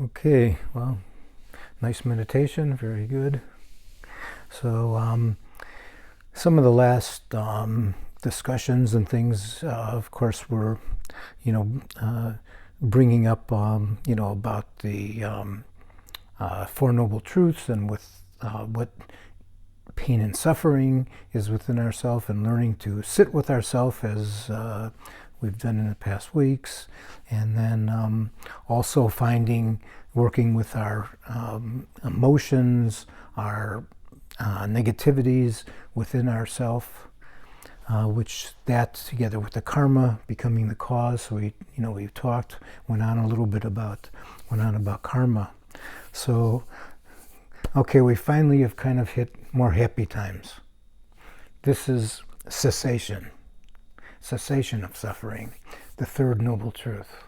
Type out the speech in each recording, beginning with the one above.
Okay, well, nice meditation, very good. So, some of the last discussions and things, of course, were, you know, bringing up, about the Four Noble Truths and with what pain and suffering is within ourself, and learning to sit with ourself as we've done in the past weeks, and then also working with our emotions, our negativities within ourself, which that together with the karma becoming the cause. So we've went on a little bit about karma. So, okay, we finally have kind of hit more happy times. This is cessation of suffering, the third noble truth.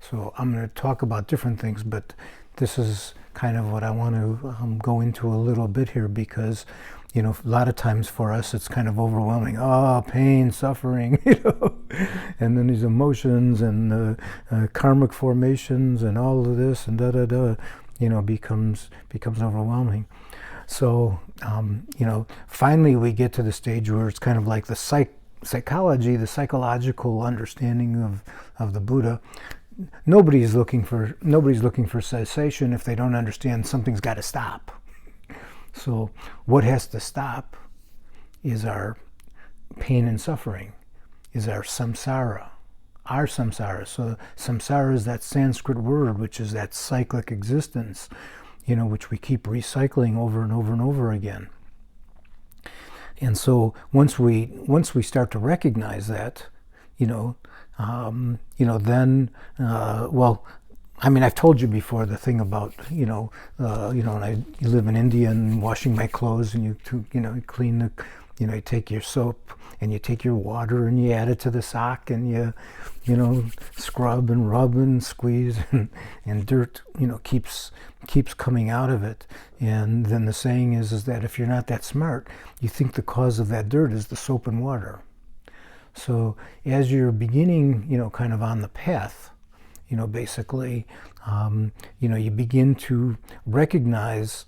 So I'm going to talk about different things, but this is kind of what I want to go into a little bit here, because a lot of times for us it's kind of overwhelming. Oh, pain, suffering, and then these emotions and karmic formations and all of this and becomes overwhelming. So finally we get to the stage where it's kind of like the psychology, the psychological understanding of the Buddha. Nobody's looking for cessation if they don't understand something's got to stop. So what has to stop is our pain and suffering, is our samsara. So samsara is that Sanskrit word, which is that cyclic existence, which we keep recycling over and over and over again. And so once we start to recognize that, then I've told you before the thing about when I live in India and washing my clothes, and you clean the, you take your soap and you take your water and you add it to the sock, and you scrub and rub and squeeze, and dirt keeps coming out of it. And then the saying is that if you're not that smart, you think the cause of that dirt is the soap and water. So as you're beginning, kind of on the path, basically, you begin to recognize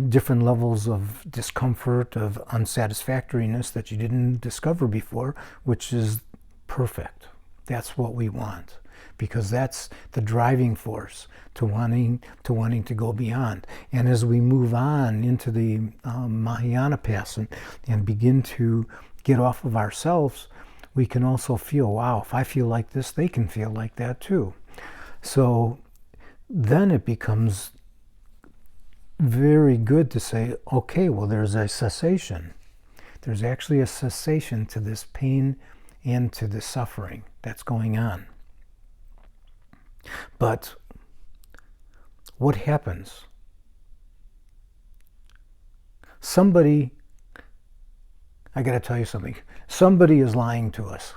different levels of discomfort, of unsatisfactoriness that you didn't discover before, which is perfect. That's what we want, because that's the driving force to wanting to go beyond. And as we move on into the Mahayana path and begin to get off of ourselves, we can also feel, wow, if I feel like this, they can feel like that too. So then it becomes very good to say, okay, well, there's a cessation. There's actually a cessation to this pain and to the suffering that's going on. But what happens? I got to tell you something. Somebody is lying to us.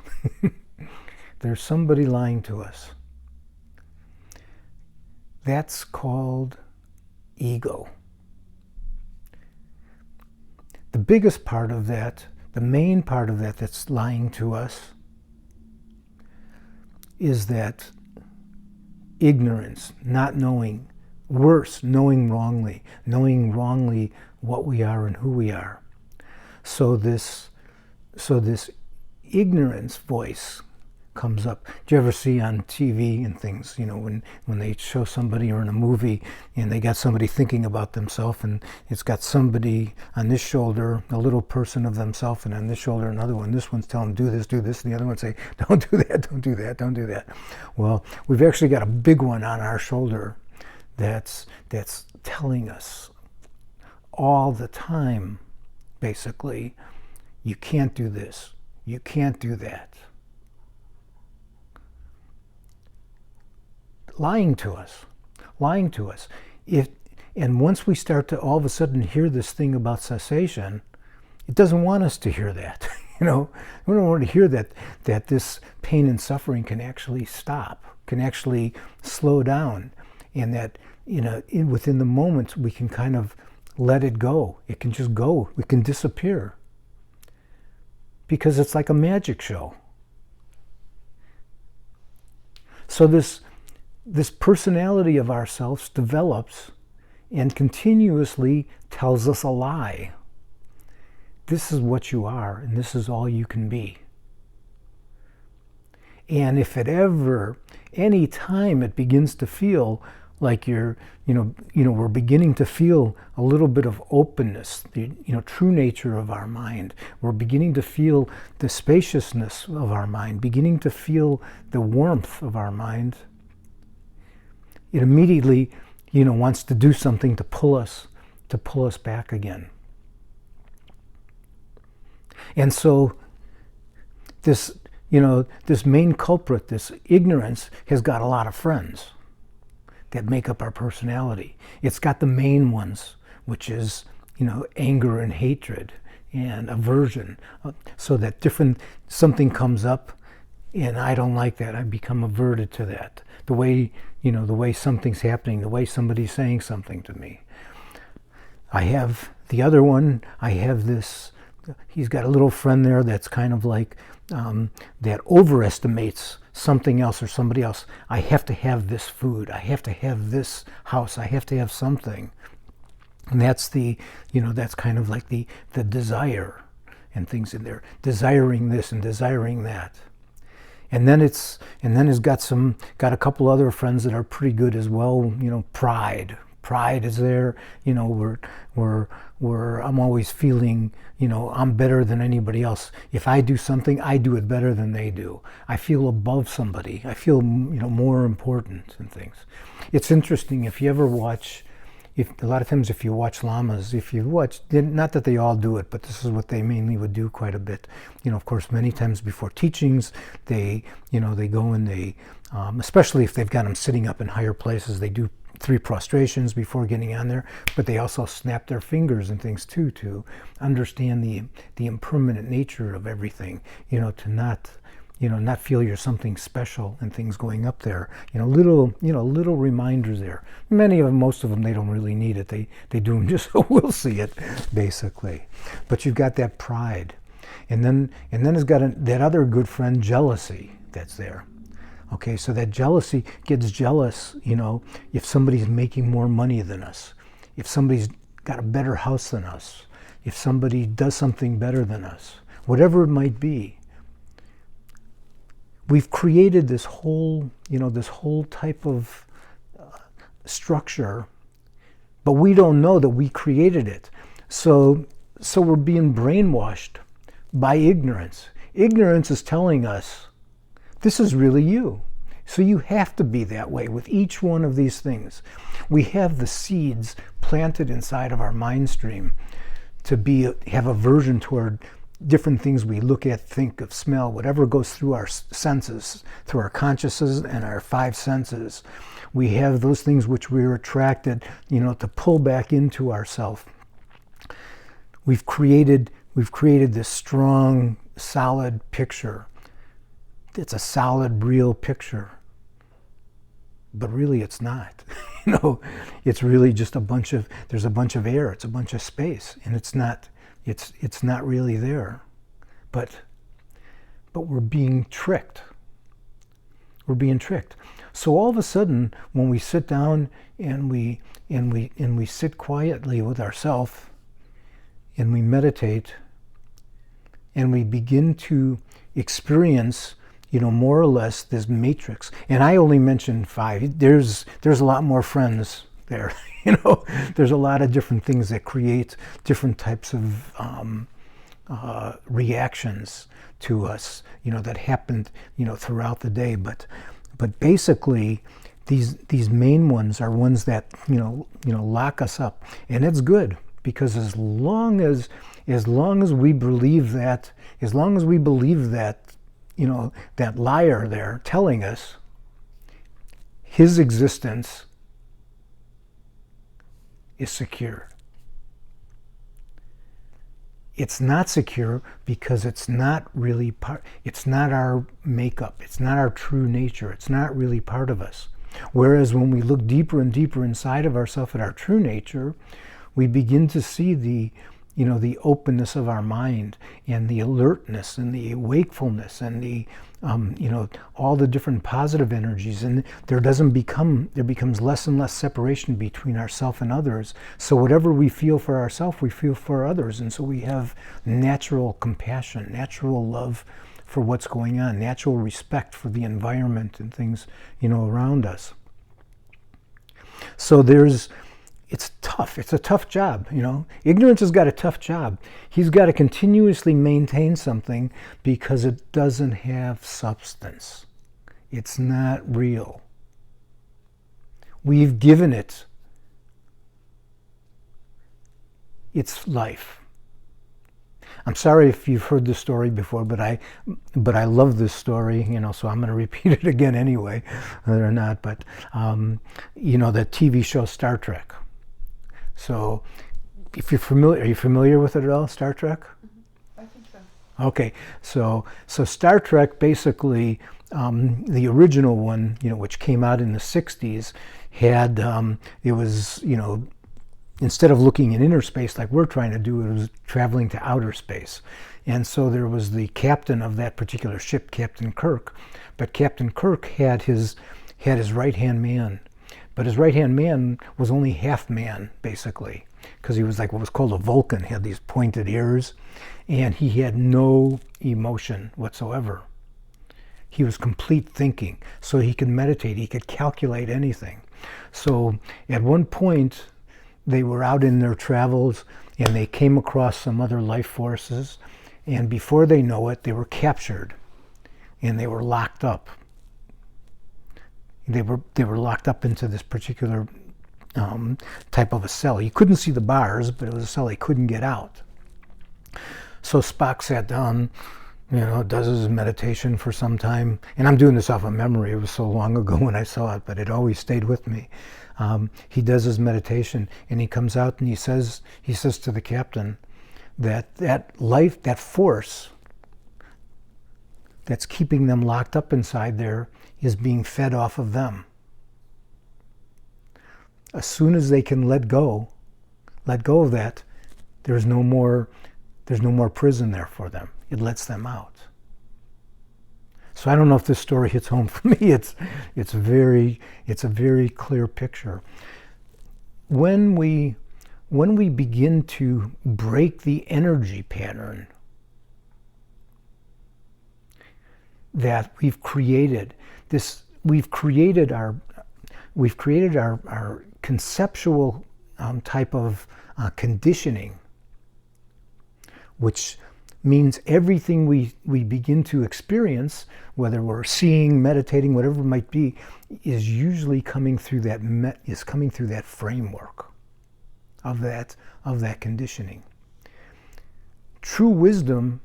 There's somebody lying to us. That's called ego. The biggest part of that, the main part of that that's lying to us, is that ignorance, not knowing, worse, knowing wrongly what we are and who we are. So this ignorance voice comes up. Do you ever see on TV and things, when they show somebody, or in a movie, and they got somebody thinking about themselves, and it's got somebody on this shoulder, a little person of themselves, and on this shoulder another one. This one's telling them, do this, and the other one say, don't do that, don't do that, don't do that. Well, we've actually got a big one on our shoulder that's telling us all the time, basically, you can't do this, you can't do that. Lying to us. And once we start to all of a sudden hear this thing about cessation, it doesn't want us to hear that. We don't want to hear that this pain and suffering can actually stop, can actually slow down, and that within the moment we can kind of let it go. It can just go. It can disappear. Because it's like a magic show. So this this personality of ourselves develops and continuously tells us a lie. This is what you are, and this is all you can be. And if it ever, any time it begins to feel like we're beginning to feel a little bit of openness, the true nature of our mind. We're beginning to feel the spaciousness of our mind, beginning to feel the warmth of our mind. It immediately, wants to do something to pull us back again. And so this main culprit, this ignorance, has got a lot of friends that make up our personality. It's got the main ones, which is, anger and hatred and aversion. So that something comes up and I don't like that. I become averted to that. The way something's happening, the way somebody's saying something to me. I have the other one, he's got a little friend there that's kind of like, that overestimates something else or somebody else. I have to have this food. I have to have this house. I have to have something. And that's that's kind of like the desire and things in there. Desiring this and desiring that. And then it's got a couple other friends that are pretty good as well. Pride. Pride is there. I'm always feeling, I'm better than anybody else. If I do something, I do it better than they do. I feel above somebody. I feel, more important and things. It's interesting if you ever watch, a lot of times if you watch lamas, not that they all do it, but this is what they mainly would do quite a bit. Of course, many times before teachings, they go and they, especially if they've got them sitting up in higher places, they do 3 prostrations before getting on there, but they also snap their fingers and things too, to understand the impermanent nature of everything, to not feel you're something special and things going up there, little reminders there. Most of them, they don't really need it. They do them just so we'll see it, basically. But you've got that pride. And then it's got that other good friend, jealousy, that's there. Okay, so that jealousy gets jealous, if somebody's making more money than us, if somebody's got a better house than us, if somebody does something better than us, whatever it might be. We've created this whole type of structure, but we don't know that we created it. So we're being brainwashed by ignorance. Ignorance is telling us, this is really you. So you have to be that way with each one of these things. We have the seeds planted inside of our mind stream to have aversion toward different things we look at, think of, smell, whatever goes through our senses, through our consciousness and our 5 senses. We have those things which we're attracted, to pull back into ourself. We've created this strong, solid picture. It's a solid, real picture. But really it's not. It's really just there's a bunch of air, it's a bunch of space, and it's not really there. But we're being tricked. We're being tricked. So all of a sudden, when we sit down and we sit quietly with ourselves and we meditate and we begin to experience more or less this matrix. And I only mentioned 5. There's a lot more friends there. There's a lot of different things that create different types of reactions to us, that happened, throughout the day. But basically, these main ones are ones that lock us up, and it's good because as long as we believe that, that liar there telling us his existence is secure. It's not secure because it's not really it's not our makeup, it's not our true nature, it's not really part of us. Whereas when we look deeper and deeper inside of ourselves at our true nature, we begin to see the the openness of our mind and the alertness and the wakefulness and the all the different positive energies, and there becomes less and less separation between ourselves and others. So whatever we feel for ourselves, we feel for others, and so we have natural compassion, natural love for what's going on, natural respect for the environment and things around us. So it's tough. It's a tough job, Ignorance has got a tough job. He's got to continuously maintain something because it doesn't have substance. It's not real. We've given it its life. I'm sorry if you've heard this story before, but I love this story, so I'm going to repeat it again anyway, whether or not. But the TV show Star Trek. So, if you're familiar, are you familiar with it at all, Star Trek? Mm-hmm. I think so. Okay, so Star Trek basically, the original one, which came out in the '60s, had it was instead of looking in inner space like we're trying to do, it was traveling to outer space, and so there was the captain of that particular ship, Captain Kirk, but Captain Kirk had his right-hand man. But his right-hand man was only half man, basically, because he was like what was called a Vulcan, had these pointed ears, and he had no emotion whatsoever. He was complete thinking, so he could meditate, he could calculate anything. So at one point, they were out in their travels, and they came across some other life forces, and before they know it, they were captured, and they were locked up. They were locked up into this particular type of a cell. You couldn't see the bars, but it was a cell he couldn't get out. So Spock sat down, does his meditation for some time. And I'm doing this off of memory. It was so long ago when I saw it, but it always stayed with me. He does his meditation, and he comes out and he says to the captain that life, that force that's keeping them locked up inside there is being fed off of them. As soon as they can let go of that, there's no more prison there for them. It lets them out. So I don't know if this story hits home for me. It's a very clear picture. When we begin to break the energy pattern that we've created our conceptual type of conditioning, which means everything we begin to experience, whether we're seeing, meditating, whatever it might be, is usually coming through that framework of that conditioning. True wisdom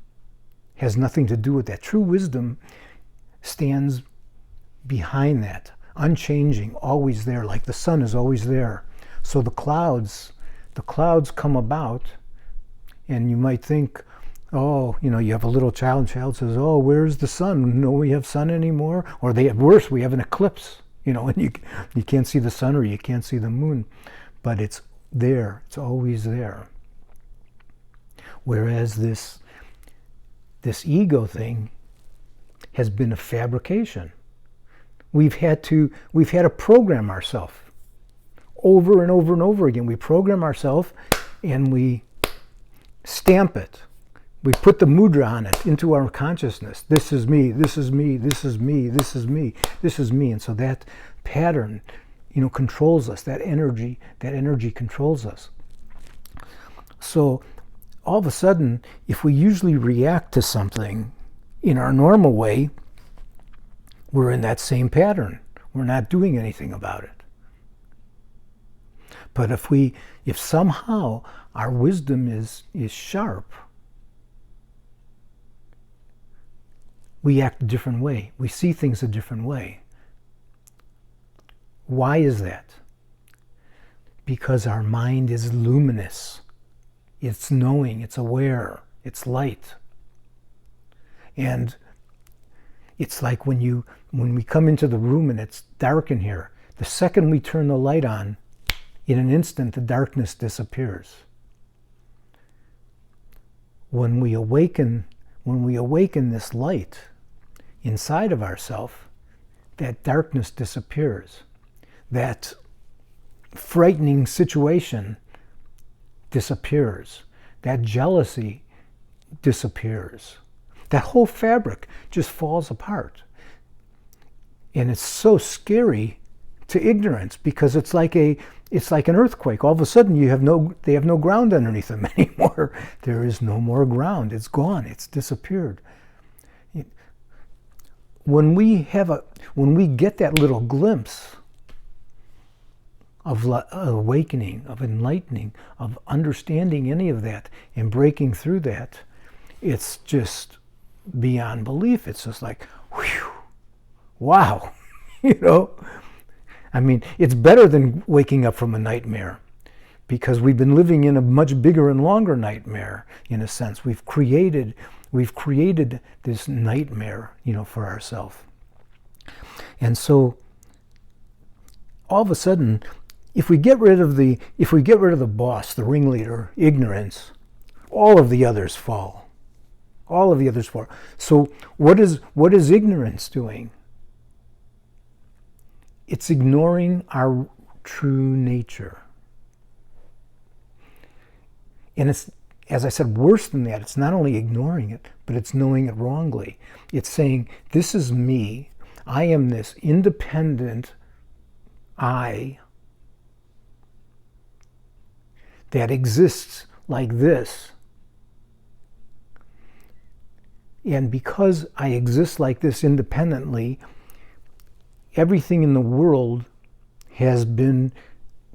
has nothing to do with that. True wisdom stands behind that, unchanging, always there, like the sun is always there. So the clouds come about, and you might think, oh, you have a little child says, oh, where's the sun? No, we have sun anymore? Or they have worse, we have an eclipse, and you can't see the sun or you can't see the moon. But it's there, it's always there. Whereas this ego thing has been a fabrication. We've had to program ourselves over and over and over again. We program ourselves and we stamp it. We put the mudra on it into our consciousness. This is me, this is me, this is me, this is me, this is me. And so that pattern, controls us. That energy controls us. So all of a sudden, if we usually react to something in our normal way, we're in that same pattern. We're not doing anything about it. But if somehow our wisdom is sharp, we act a different way. We see things a different way. Why is that? Because our mind is luminous. It's knowing, it's aware, it's light. And it's like when we come into the room and it's dark in here, the second we turn the light on, in an instant the darkness disappears. when we awaken this light inside of ourselves, that darkness disappears. That frightening situation disappears. That jealousy disappears. That whole fabric just falls apart. And it's so scary to ignorance, because it's like an earthquake. All of a sudden they have no ground underneath them anymore. There is no more ground. It's gone. It's disappeared. When we get that little glimpse of awakening, of enlightening, of understanding any of that and breaking through that, it's just beyond belief. It's just like, whew, wow, I mean, it's better than waking up from a nightmare, because we've been living in a much bigger and longer nightmare, in a sense. We've created this nightmare, for ourselves. And so all of a sudden, if we get rid of the boss, the ringleader, ignorance, all of the others fall. All of the others fall. So what is ignorance doing? It's ignoring our true nature. And it's, as I said, worse than that. It's not only ignoring it, but it's knowing it wrongly. It's saying, this is me. I am this independent I that exists like this. And because I exist like this independently, everything in the world has been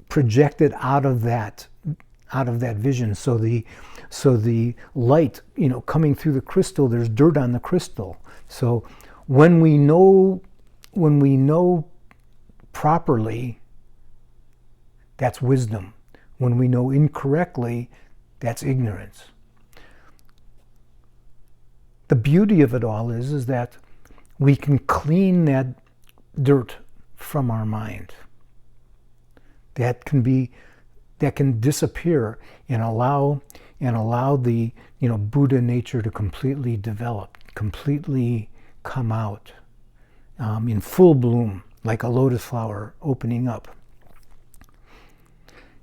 projected out of that vision. So the light, coming through the crystal, there's dirt on the crystal. So when we know properly, that's wisdom. When we know incorrectly, that's ignorance. The beauty of it all is that we can clean that dirt from our mind. That can disappear and allow the Buddha nature to completely develop, completely come out in full bloom, like a lotus flower opening up.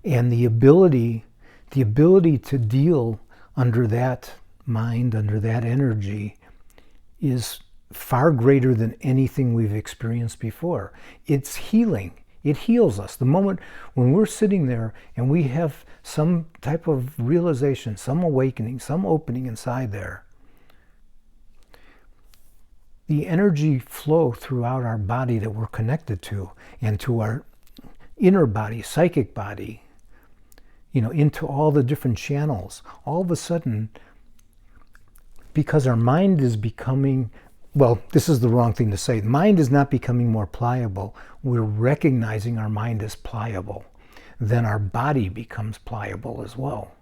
And the ability to deal under that mind, under that energy, is far greater than anything we've experienced before. It's healing. It heals us. The moment when we're sitting there and we have some type of realization, some awakening, some opening inside there, the energy flow throughout our body that we're connected to, and to our inner body, psychic body, into all the different channels. All of a sudden, because our mind is becoming, well, this is the wrong thing to say. Mind is not becoming more pliable. We're recognizing our mind is pliable. Then our body becomes pliable as well.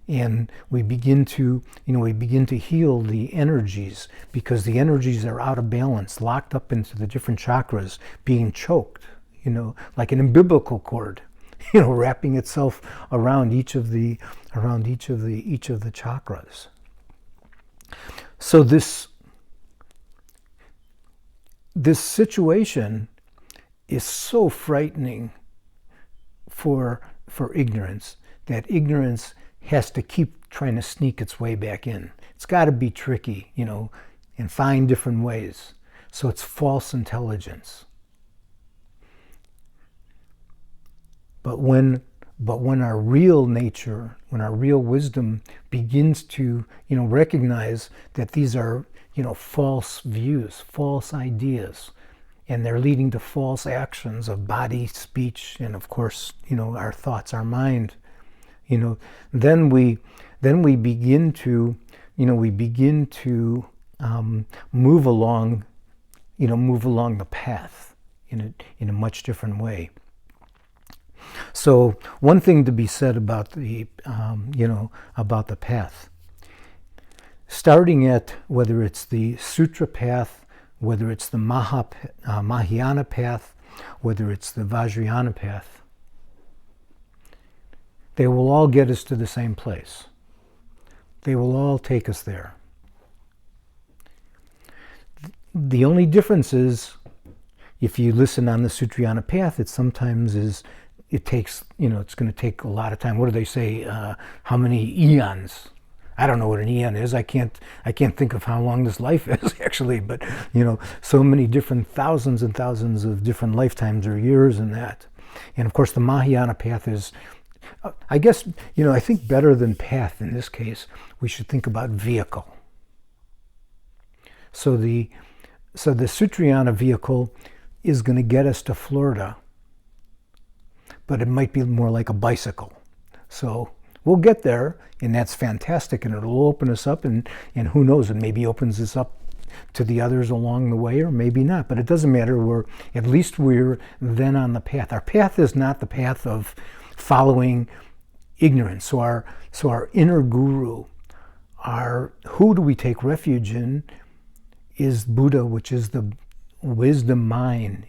And we begin to heal the energies, because the energies are out of balance, locked up into the different chakras, being choked, like an umbilical cord, wrapping itself around each of the chakras. So this situation is so frightening for ignorance, that ignorance has to keep trying to sneak its way back in. It's got to be tricky, and find different ways. So it's false intelligence. But when our real nature, when our real wisdom begins to, recognize that these are, false views, false ideas, and they're leading to false actions of body, speech, and of course, our thoughts, our mind, then we begin to, move along the path in a much different way. So one thing to be said about the path, starting at whether it's the Sutra path, whether it's the Mahayana path, whether it's the Vajrayana path, they will all get us to the same place. They will all take us there. The only difference is, if you listen on the Sutrayana path, it sometimes is, it takes, it's going to take a lot of time. What do they say? How many eons? I don't know what an eon is. I can't think of how long this life is actually, but so many different thousands and thousands of different lifetimes or years in that. And of course the Mahayana path is, I guess, I think better than path in this case, we should think about vehicle. So the Sutrayana vehicle is going to get us to Florida, but it might be more like a bicycle. So we'll get there, and that's fantastic, and it'll open us up, and who knows, it maybe opens us up to the others along the way, or maybe not, but it doesn't matter. At least we're then on the path. Our path is not the path of following ignorance. So our inner guru, who do we take refuge in, is Buddha, which is the wisdom mind,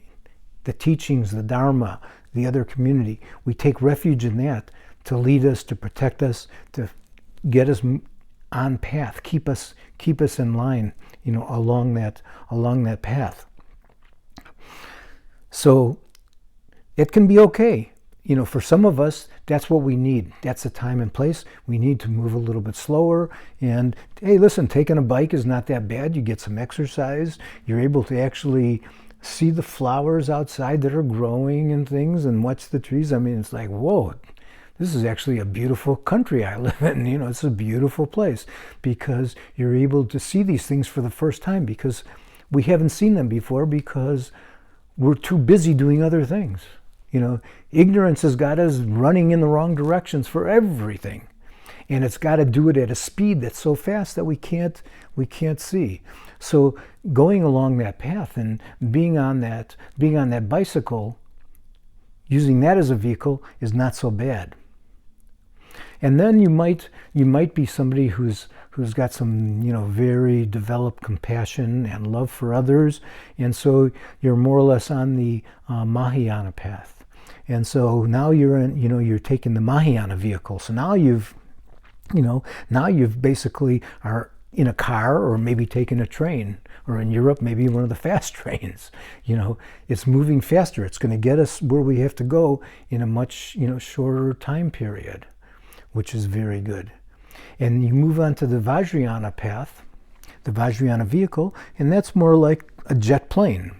the teachings, the Dharma, the other community. We take refuge in that to lead us, to protect us, to get us on path, keep us in line, along that path. So it can be okay. For some of us, that's what we need. That's the time and place. We need to move a little bit slower. And hey, listen, taking a bike is not that bad. You get some exercise. You're able to actually see the flowers outside that are growing and things, and watch the trees. I mean, it's like, whoa, this is actually a beautiful country I live in. It's a beautiful place, because you're able to see these things for the first time, because we haven't seen them before, because we're too busy doing other things. Ignorance has got us running in the wrong directions for everything. And it's got to do it at a speed that's so fast that we can't see. So going along that path and being on that bicycle, using that as a vehicle, is not so bad. And then you might be somebody who's got some very developed compassion and love for others, and so you're more or less on the Mahayana path. And so now you're taking the Mahayana vehicle. So now you've basically are in a car, or maybe taking a train, or in Europe, maybe one of the fast trains. It's moving faster. It's going to get us where we have to go in a much, shorter time period, which is very good. And you move on to the Vajrayana path, the Vajrayana vehicle, and that's more like a jet plane.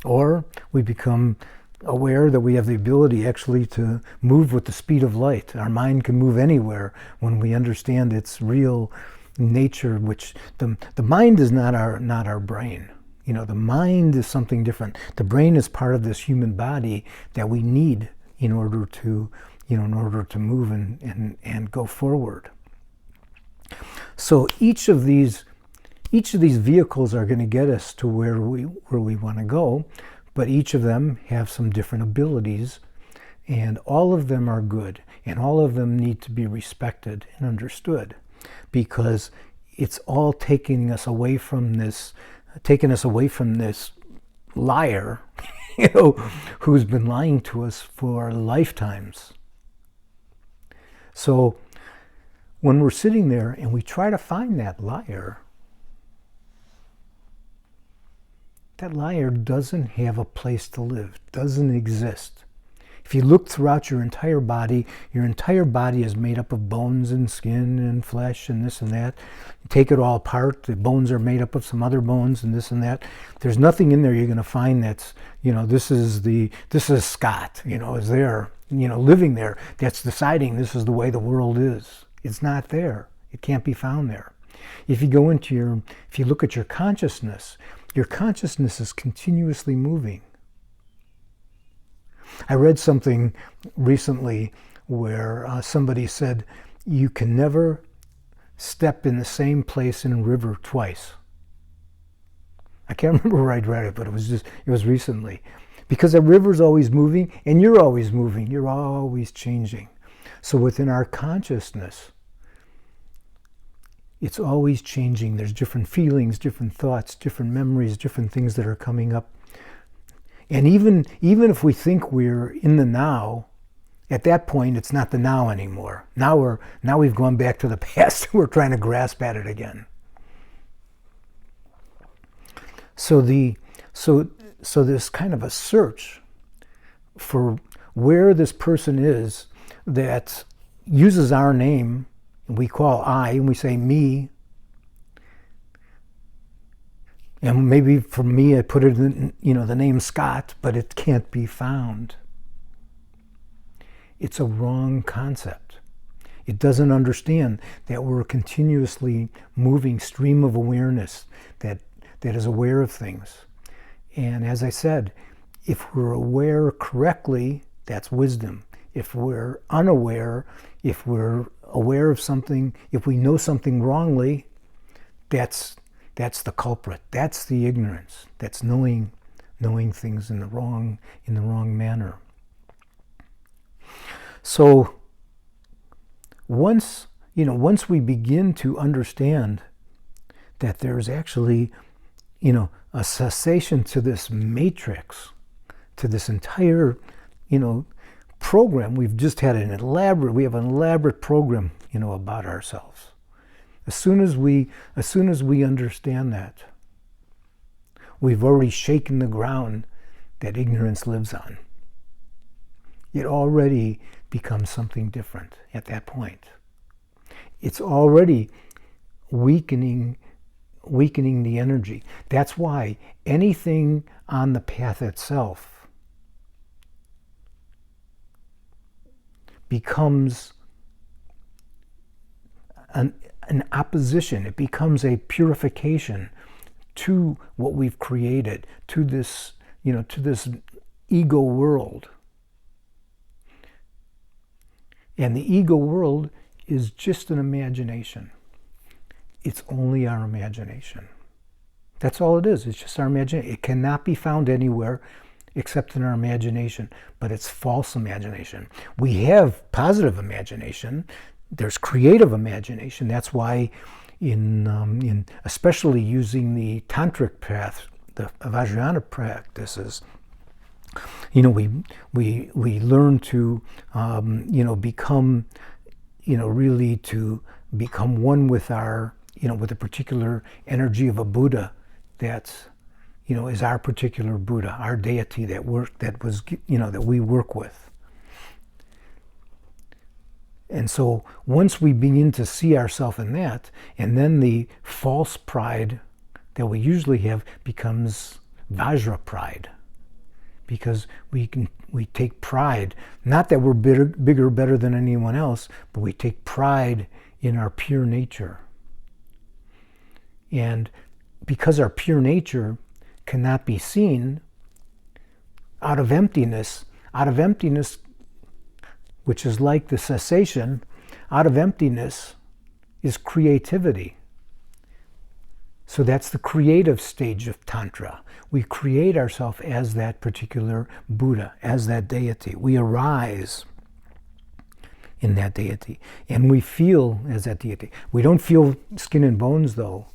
Or we become aware that we have the ability actually to move with the speed of light. Our mind can move anywhere when we understand its real nature, which the mind is not our brain. The mind is something different. The brain is part of this human body that we need in order to move and go forward. So each of these vehicles are going to get us to where we want to go. But each of them have some different abilities, and all of them are good, and all of them need to be respected and understood, because it's all taking us away from this liar, who's been lying to us for lifetimes. So when we're sitting there and we try to find that liar doesn't have a place to live, doesn't exist. If you look throughout your entire body is made up of bones and skin and flesh and this and that. You take it all apart, the bones are made up of some other bones and this and that. There's nothing in there you're going to find that's, this is Scott, is there, living there, that's deciding this is the way the world is. It's not there. It can't be found there. If you look at your consciousness is continuously moving. I read something recently where somebody said, you can never step in the same place in a river twice. I can't remember where I'd read it, but it was recently. Because a river's always moving, and you're always moving, you're always changing. So within our consciousness, it's always changing. There's different feelings, different thoughts, different memories, different things that are coming up. And even if we think we're in the now, At that point, it's not the now anymore. Now we've gone back to the past. We're trying to grasp at it again. So this kind of a search for where this person is that uses our name, and we call I, and we say me. And maybe for me, I put it in, the name Scott, but it can't be found. It's a wrong concept. It doesn't understand that we're a continuously moving stream of awareness that is aware of things. And as I said, if we're aware correctly, that's wisdom. If we're unaware, if we're aware of something, if we know something wrongly, that's the culprit. That's the ignorance. That's knowing things in the wrong manner. So once we begin to understand that there's actually, a cessation to this matrix, to this entire, program. We have an elaborate program, about ourselves. As soon as we understand that, we've already shaken the ground that ignorance lives on. It already becomes something different at that point. It's already weakening the energy. That's why anything on the path itself becomes an opposition. It becomes a purification to what we've created, to this ego world. And the ego world is just an imagination. It's only our imagination. That's all it is. It's just our imagination. It cannot be found anywhere except in our imagination, but it's false imagination. We have positive imagination. There's creative imagination. That's why in especially using the tantric path, the Vajrayana practices, we learn to become really to become one with our with a particular energy of a Buddha that is our particular Buddha, our deity that we work with. And so once we begin to see ourselves in that, and then the false pride that we usually have becomes Vajra pride, because we take pride, not that we're bigger, better than anyone else, but we take pride in our pure nature. And because our pure nature cannot be seen, out of emptiness, which is like the cessation, out of emptiness is creativity. So that's the creative stage of Tantra. We create ourselves as that particular Buddha, as that deity. We arise in that deity, and we feel as that deity. We don't feel skin and bones, though.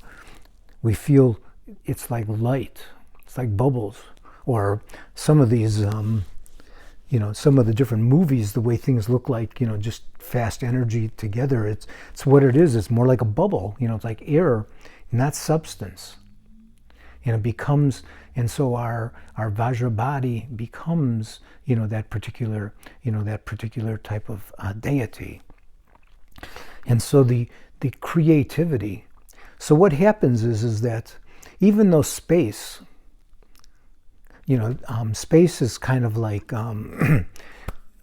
We feel it's like light. It's like bubbles. Or some of these, some of the different movies, the way things look like, just fast energy together. It's what it is. It's more like a bubble. It's like air, not substance. And it becomes, and so our Vajra body becomes, that particular type of deity. And so the creativity. So what happens is that even though space, space is kind of like,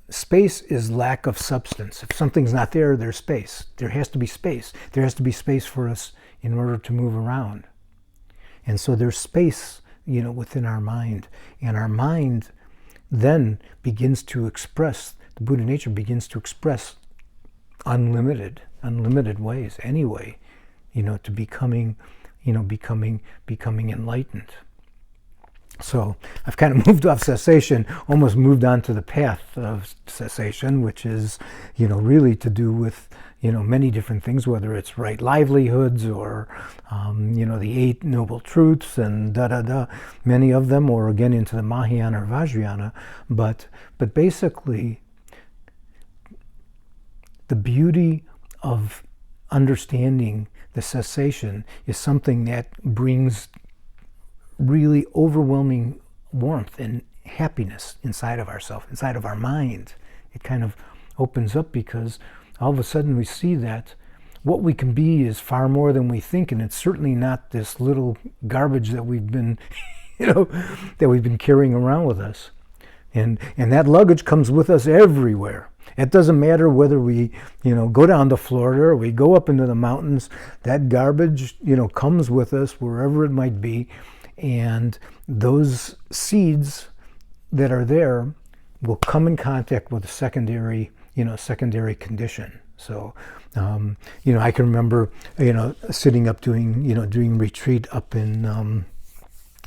space is lack of substance. If something's not there, there's space. There has to be space. There has to be space for us in order to move around. And so there's space, within our mind. And our mind then begins to express, the Buddha nature begins to express unlimited ways anyway, to becoming enlightened. So I've kind of moved off cessation, almost moved on to the path of cessation, which is, really to do with, many different things, whether it's right livelihoods or, the 8 Noble Truths and many of them, or again into the Mahayana or Vajrayana. But basically, the beauty of understanding the cessation is something that brings really overwhelming warmth and happiness inside of ourselves, inside of our mind. It kind of opens up because all of a sudden we see that what we can be is far more than we think, and it's certainly not this little garbage that we've been, that we've been carrying around with us. And that luggage comes with us everywhere. It doesn't matter whether we, go down to Florida or we go up into the mountains. That garbage, comes with us wherever it might be. And those seeds that are there will come in contact with a secondary condition. So, I can remember, sitting up doing retreat up in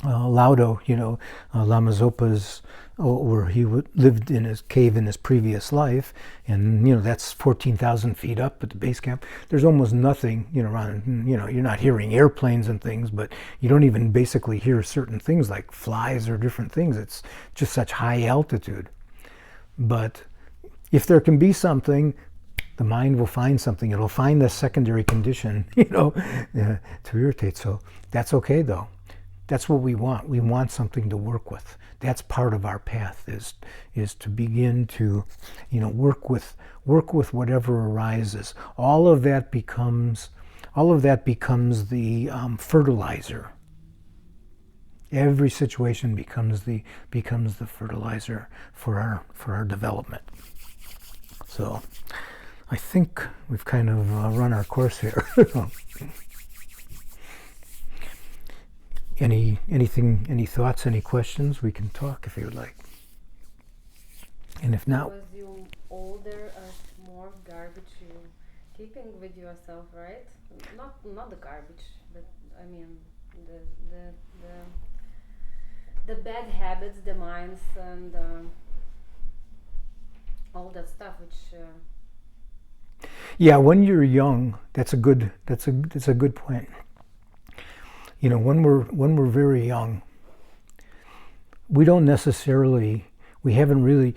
Laudo, Lama Zopa's, where he lived in his cave in his previous life, and that's 14,000 feet up at the base camp. There's almost nothing around. You're not hearing airplanes and things, but you don't even basically hear certain things like flies or different things. It's just such high altitude. But if there can be something, the mind will find something. It'll find the secondary condition, to irritate. So that's okay, though. That's what we want. We want something to work with. That's part of our path, is to begin to, work with whatever arises. All of that becomes the fertilizer. Every situation becomes the fertilizer for our development. So, I think we've kind of run our course here. Any thoughts, any questions? We can talk if you would like. And if not... Because you older, more garbage you keeping with yourself, right? Not the garbage, but I mean the bad habits, the minds, and all that stuff, which... Yeah, when you're young, that's a good point. When we're very young, we haven't really,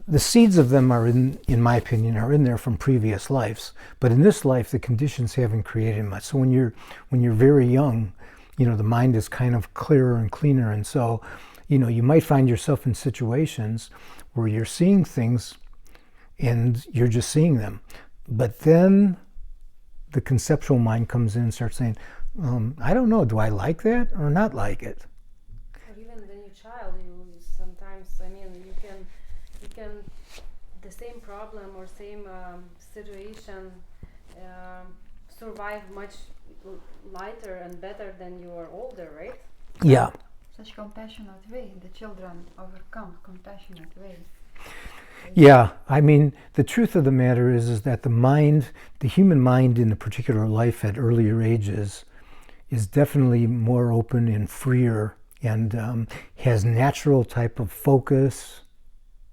the seeds of them are in my opinion, are in there from previous lives. But in this life, the conditions haven't created much. So when you're very young, the mind is kind of clearer and cleaner. And so, you might find yourself in situations where you're seeing things and you're just seeing them. But then the conceptual mind comes in and starts saying, I don't know, do I like that or not like it? Or even when you're a child, you sometimes, you can the same problem or same situation survive much lighter and better than you are older, right? Yeah. Such compassionate way, the children overcome compassionate way. Yeah, the truth of the matter is that the human mind in a particular life at earlier ages is definitely more open and freer and has natural type of focus.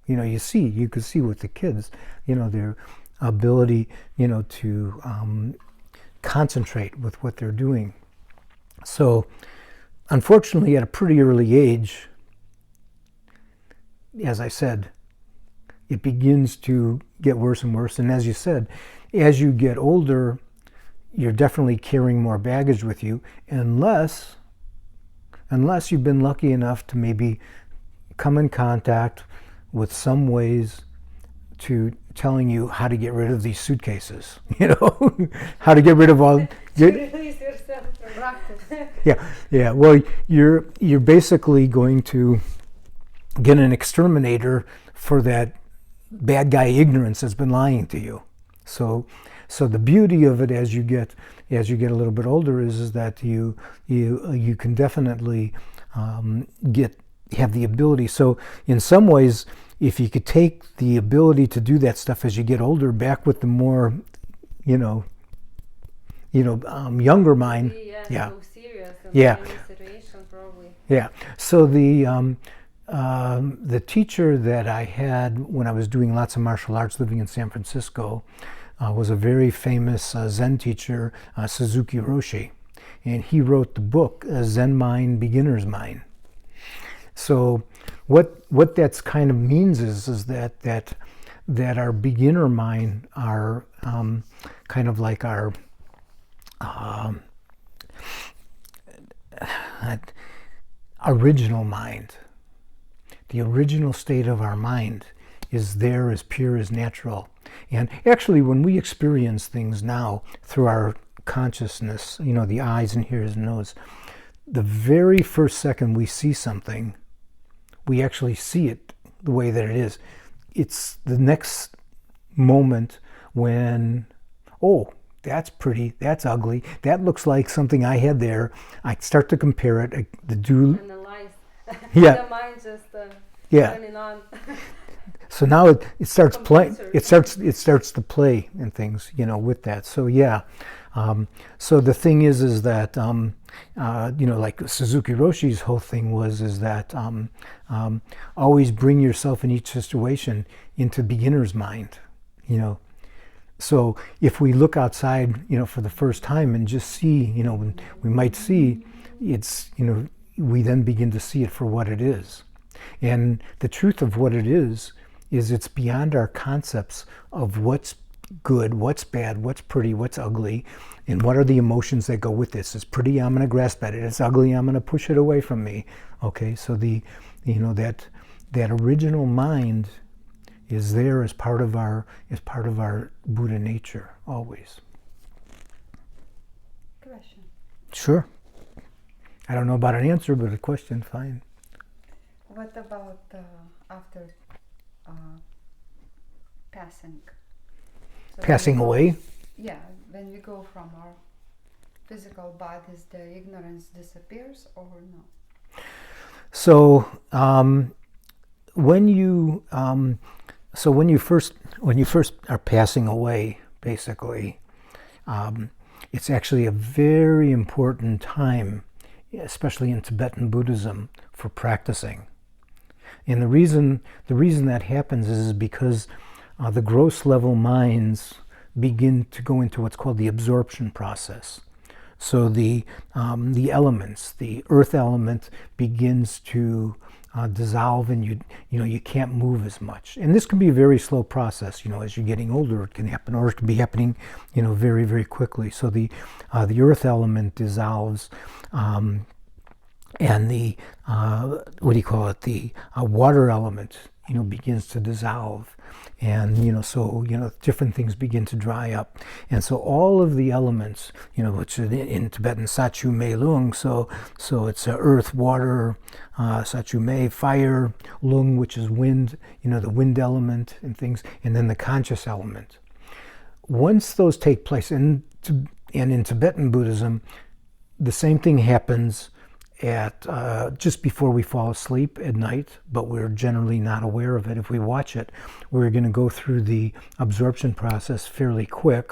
You could see with the kids, their ability, to concentrate with what they're doing. So, unfortunately, at a pretty early age, as I said, it begins to get worse and worse. And as you said, as you get older, you're definitely carrying more baggage with you, unless you've been lucky enough to maybe come in contact with some ways to telling you how to get rid of these suitcases, how to get rid of all. Release yourself from practice. Yeah. Well, you're basically going to get an exterminator for that bad guy ignorance that's been lying to you. So the beauty of it as you get a little bit older is that you can definitely have the ability. So in some ways, if you could take the ability to do that stuff as you get older back with the more younger mind. Yeah. So serious in any situation, probably. Yeah. So the teacher that I had when I was doing lots of martial arts living in San Francisco was a very famous Zen teacher, Suzuki Roshi. And he wrote the book, Zen Mind, Beginner's Mind. So what that's kind of means is that that our beginner mind, our kind of like our original mind, the original state of our mind is there, as pure, as natural. And actually, when we experience things now through our consciousness, the eyes and ears and nose, the very first second we see something, we actually see it the way that it is. It's the next moment when, oh, that's pretty, that's ugly, that looks like something I had there. I start to compare it. Analyze. Yeah. The mind just Yeah. turning on. So now it starts playing. Computer. It starts to play and things, with that. So yeah. So the thing is that like Suzuki Roshi's whole thing is that always bring yourself in each situation into beginner's mind. So if we look outside, for the first time and just see, we might see it's, we then begin to see it for what it is. And the truth of what it is it's beyond our concepts of what's good, what's bad, what's pretty, what's ugly, and what are the emotions that go with this. It's pretty, I'm going to grasp at it. It's ugly, I'm going to push it away from me. Okay, so that original mind is there as part of our Buddha nature always. Question. Sure. I don't know about an answer, but a question, fine. What about after passing? So Passing away? Yeah, when we go from our physical bodies, the ignorance disappears or no? So when you first are passing away, basically, it's actually a very important time, especially in Tibetan Buddhism, for practicing. And the reason that happens is because the gross level minds begin to go into what's called the absorption process. So the elements, the earth element begins to dissolve, and you can't move as much. And this can be a very slow process. As you're getting older, it can happen, or it can be happening, very, very quickly. So the earth element dissolves. And the the water element begins to dissolve, and so different things begin to dry up, and so all of the elements, which in Tibetan Sachu Me Lung, so it's earth, water, Sachu Me, fire, Lung, which is wind, the wind element and things, and then the conscious element. Once those take place, and in Tibetan Buddhism, the same thing happens at just before we fall asleep at night, but we're generally not aware of it. If we watch it, we're going to go through the absorption process fairly quick.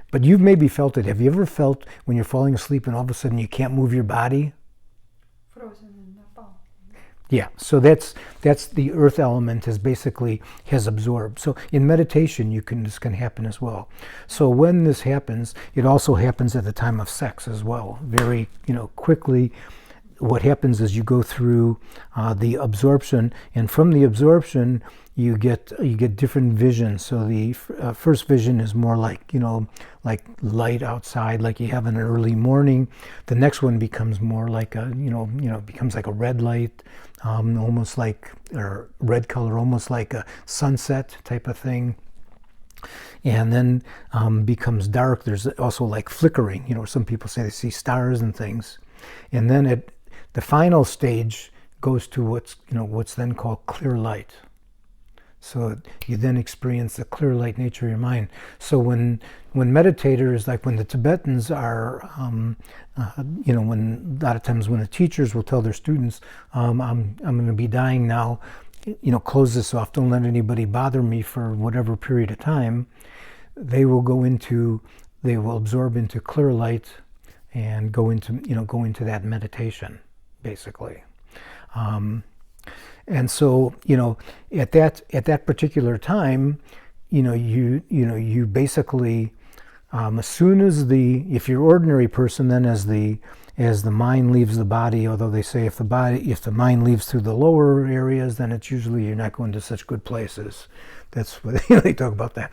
But you've maybe felt it. Have you ever felt when you're falling asleep and all of a sudden you can't move your body? Frozen in Nepal. Yeah, so that's the earth element has absorbed. So in meditation, this can happen as well. So when this happens, it also happens at the time of sex as well. Very quickly, what happens is you go through the absorption, and from the absorption, you get different visions. So the first vision is more like like light outside, like you have in an early morning. The next one becomes more like becomes like a red light, almost like, or red color, almost like a sunset type of thing. And then becomes dark. There's also like flickering. Some people say they see stars and things. And then at the final stage goes to what's then called clear light. So you then experience the clear light nature of your mind. So when meditators, like when the Tibetans are, when a lot of times when the teachers will tell their students, I'm going to be dying now, close this off, don't let anybody bother me for whatever period of time, they will absorb into clear light and go into that meditation, basically. And so, at that particular time, you basically, as soon as if you're ordinary person, then as the as the mind leaves the body, although they say if the mind leaves through the lower areas, then it's usually you're not going to such good places. That's what they talk about, that,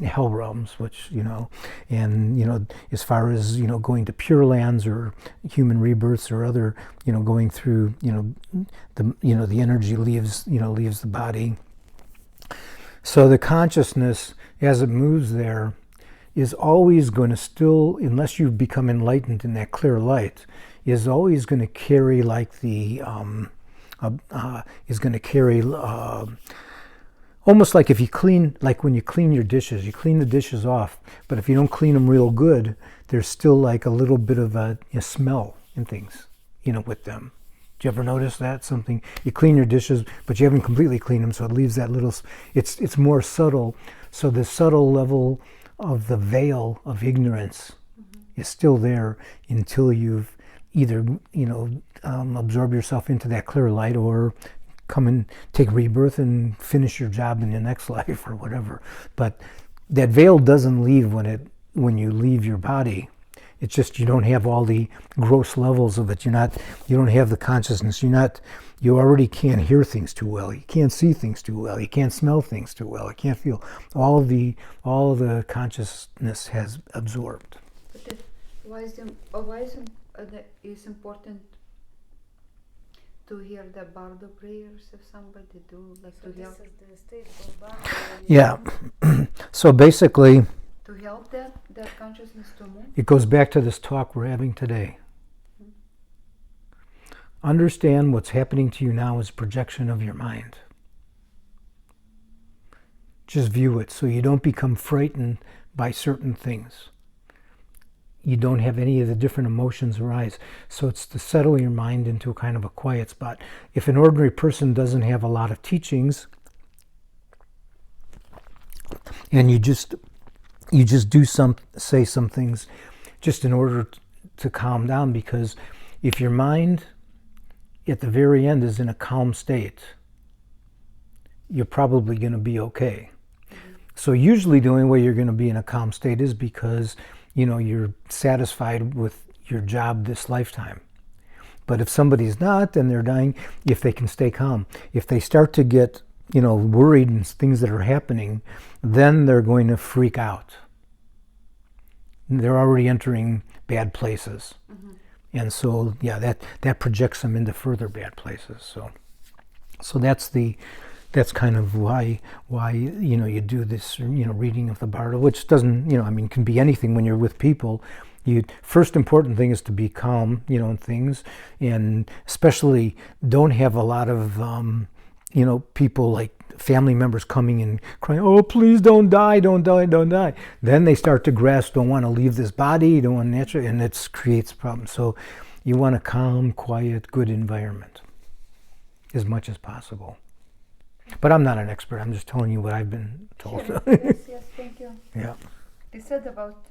hell realms, which, and, as far as, going to pure lands or human rebirths or other, going through, the energy leaves the body. So the consciousness, as it moves there, is always going to still, unless you become enlightened in that clear light, is always going to carry like the, almost like if you clean, like when you clean your dishes, you clean the dishes off, but if you don't clean them real good, there's still like a little bit of a smell and things, with them. Do you ever notice that? Something, you clean your dishes, but you haven't completely cleaned them, so it leaves that little, it's more subtle. So the subtle level of the veil of ignorance is still there until you've either, absorb yourself into that clear light or come and take rebirth and finish your job in the next life or whatever. But that veil doesn't leave when you leave your body. It's just you don't have all the gross levels of it. You don't have the consciousness. You already can't hear things too well. You can't see things too well. You can't smell things too well. You can't feel. All the consciousness has absorbed. But why is it's important to hear the bardo prayers if somebody do like So to this help? is the state of Baba. Yeah. So basically, To help that consciousness to move? it goes back to this talk we're having today. Understand what's happening to you now is a projection of your mind. Just view it so you don't become frightened by certain things. You don't have any of the different emotions arise. So it's to settle your mind into a kind of a quiet spot. If an ordinary person doesn't have a lot of teachings, and you just say some things just in order to calm down, because if your mind at the very end is in a calm state, you're probably going to be okay. So usually the only way you're going to be in a calm state is because you're satisfied with your job this lifetime. But if somebody's not and they're dying, if they can stay calm, if they start to get worried and things that are happening, then they're going to freak out. They're already entering bad places. And so, that projects them into further bad places. So that's kind of why you do this reading of the bardo, which doesn't can be anything when you're with people. First important thing is to be calm, in things, and especially don't have a lot of people like family members coming and crying, "Oh, please don't die, don't die, don't die." Then they start to grasp, don't want to leave this body, don't want to, and it creates problems. So you want a calm, quiet, good environment as much as possible. But I'm not an expert. I'm just telling you what I've been told. Sure. Yes, thank you. Yeah. They said about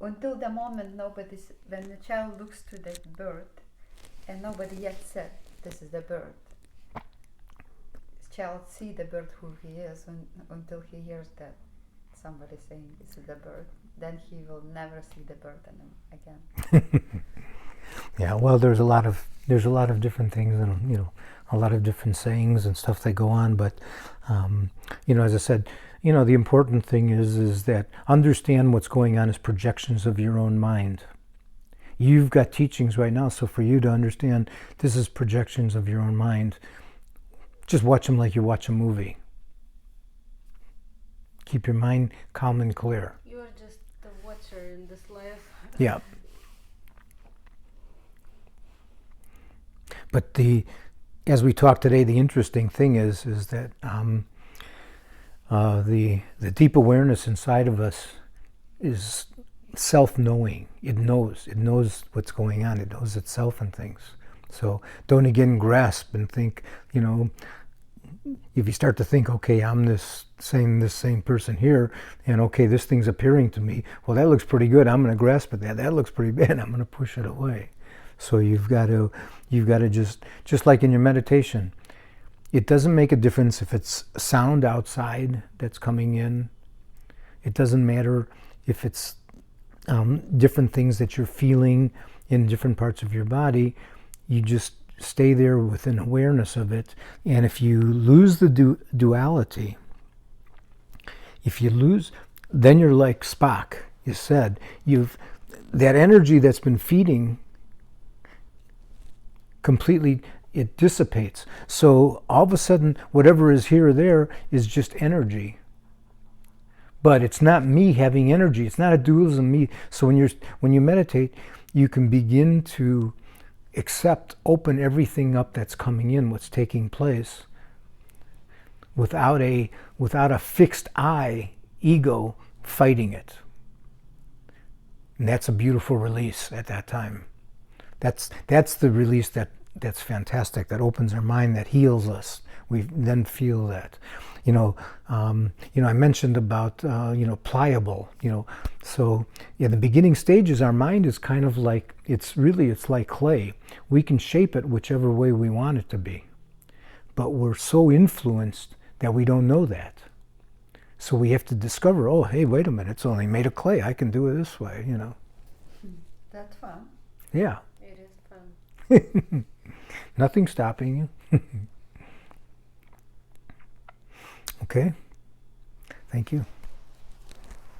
until the moment when the child looks to the bird and nobody yet said this is the bird. The child see the bird who he is until he hears that somebody saying this is the bird. Then he will never see the bird again. Yeah, well, there's a lot of different things, and a lot of different sayings and stuff that go on. But as I said, the important thing is that understand what's going on is projections of your own mind. You've got teachings right now, so for you to understand this is projections of your own mind, just watch them like you watch a movie. Keep your mind calm and clear. You are just the watcher in this life. Yeah. But as we talk today, the interesting thing is that the deep awareness inside of us is self-knowing. It knows what's going on. It knows itself and things. So don't again grasp and think, if you start to think, okay, I'm this same person here, and okay, this thing's appearing to me. Well, that looks pretty good. I'm going to grasp at that. That looks pretty bad. I'm going to push it away. So you've got to just like in your meditation, it doesn't make a difference if it's sound outside that's coming in. It doesn't matter if it's different things that you're feeling in different parts of your body, you just stay there with an awareness of it. And if you lose the duality, if you lose, then you're like Spock. You said that energy that's been feeding completely, it dissipates. So all of a sudden, whatever is here or there is just energy. But it's not me having energy. It's not a dualism me. So when you meditate, you can begin to open everything up that's coming in, what's taking place, without a fixed ego fighting it. And that's a beautiful release at that time. That's the release that's fantastic. That opens our mind. That heals us. We then feel that. I mentioned about pliable. So in the beginning stages, our mind is kind of like it's like clay. We can shape it whichever way we want it to be, but we're so influenced that we don't know that. So we have to discover. Oh, hey, wait a minute! It's only made of clay. I can do it this way. That's fun. Yeah. It is fun. Nothing stopping you. Okay. Thank you.